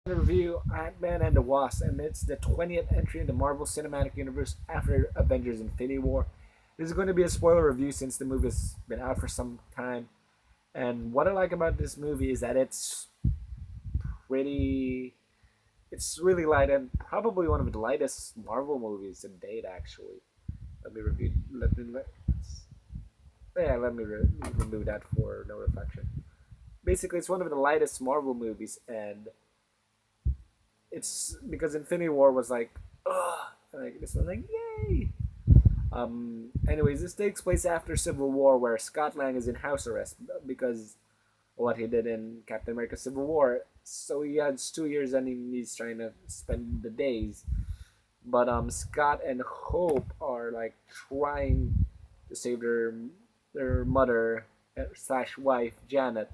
Review Ant-Man and the Wasp, and it's the 20th entry in the Marvel Cinematic Universe after Avengers Infinity War. This is going to be a spoiler review since the movie's been out for some time. And what I like about this movie is that pretty. It's really light and probably one of the lightest Marvel movies to date, actually. Let me review. Let me remove that for no reflection. Basically, it's one of the lightest Marvel movies, and it's because Infinity War was like, ugh, like this one, like, yay. Anyways, this takes place after Civil War, where Scott Lang is in house arrest because what he did in Captain America: Civil War. So he has 2 years, and he's trying to spend the days. But Scott and Hope are like trying to save their mother slash wife Janet,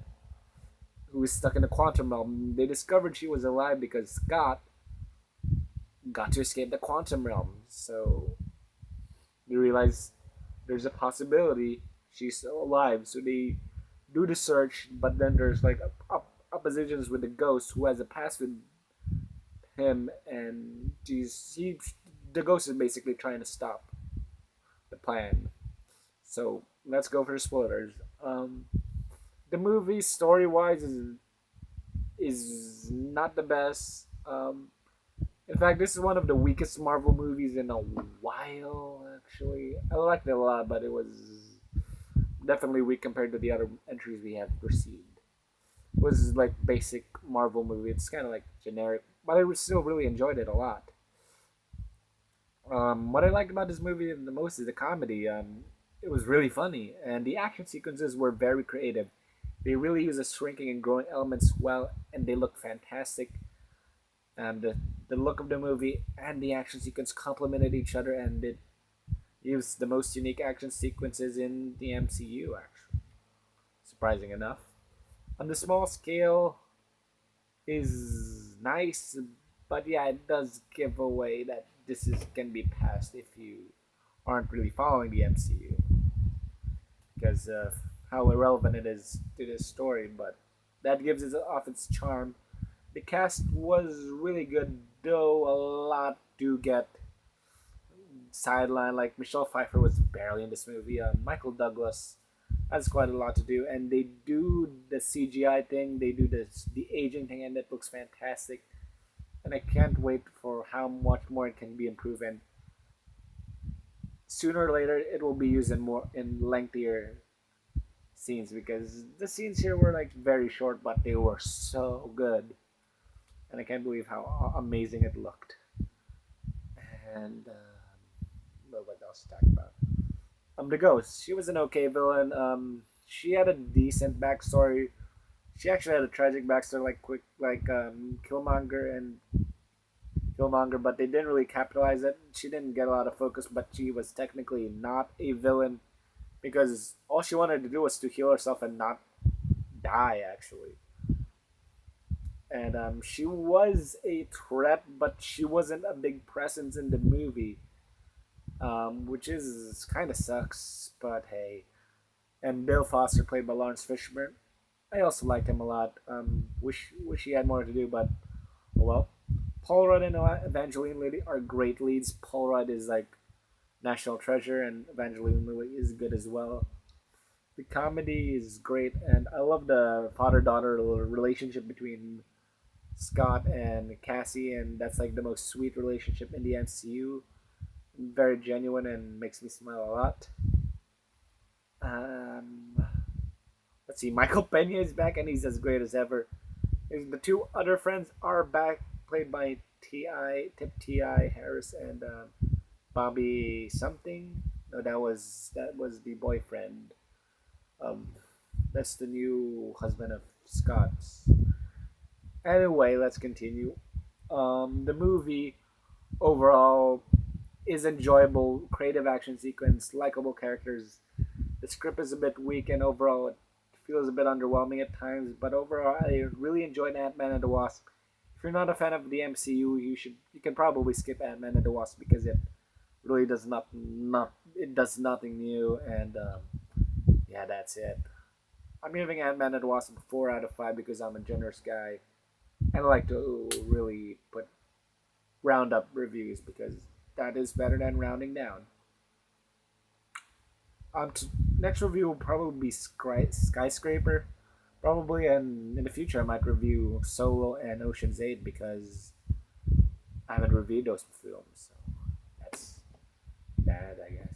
who is stuck in the quantum realm. They discovered she was alive because Scott got to escape the quantum realm. So they realize there's a possibility she's still alive. So they do the search, but then there's like oppositions with the ghost who has a past with him, and the ghost is basically trying to stop the plan. So let's go for spoilers. The movie story wise is not the best. In fact, this is one of the weakest Marvel movies in a while. Actually, I liked it a lot, but it was definitely weak compared to the other entries we have received. It was like basic Marvel movie. It's kind of like generic, but I still really enjoyed it a lot. What I liked about this movie the most is the comedy. It was really funny, and the action sequences were very creative. They really use the shrinking and growing elements well, and they look fantastic. And the look of the movie and the action sequence complemented each other, and it gives the most unique action sequences in the MCU. Actually, surprising enough, on the small scale, is nice, but yeah, it does give away that this is can be passed if you aren't really following the MCU because of how irrelevant it is to this story. But that gives it off its charm. The cast was really good, though a lot do get sidelined. Like Michelle Pfeiffer was barely in this movie. Michael Douglas has quite a lot to do, and they do the CGI thing. They do the aging thing, and it looks fantastic. And I can't wait for how much more it can be improved. And sooner or later, it will be used in lengthier scenes because the scenes here were like very short, but they were so good, and I can't believe how amazing it looked. And what else to talk about? The ghost. She was an okay villain. She had a decent backstory. She actually had a tragic backstory, Killmonger and Killmonger, but they didn't really capitalize it. She didn't get a lot of focus, but she was technically not a villain because all she wanted to do was to heal herself and not die, actually. And she was a threat, but she wasn't a big presence in the movie, which is kind of sucks. But hey, and Bill Foster played by Lawrence Fishburne. I also liked him a lot. Wish he had more to do, but oh well. Paul Rudd and Evangeline Lilly are great leads. Paul Rudd is like national treasure, and Evangeline Lilly is good as well. The comedy is great, and I love the father-daughter relationship between Scott and Cassie, and that's like the most sweet relationship in the MCU. Very genuine and makes me smile a lot. Um, let's see, Michael Pena is back, and he's as great as ever. The two other friends are back, played by Ti Harris and Bobby something. No, that was the boyfriend. Um, that's the new husband of Scott's. Anyway, let's continue. The movie overall is enjoyable, creative action sequence, likable characters. The script is a bit weak, and overall it feels a bit underwhelming at times. But overall, I really enjoyed Ant Man and the Wasp. If you're not a fan of the MCU, you can probably skip Ant Man and the Wasp because it really does not it does nothing new. And yeah, that's it. I'm giving Ant Man and the Wasp a 4 out of 5 because I'm a generous guy. I like to really put round up reviews because that is better than rounding down. Next review will probably be Skyscraper, probably, and in the future I might review Solo and Ocean's 8 because I haven't reviewed those films, so that's bad, I guess.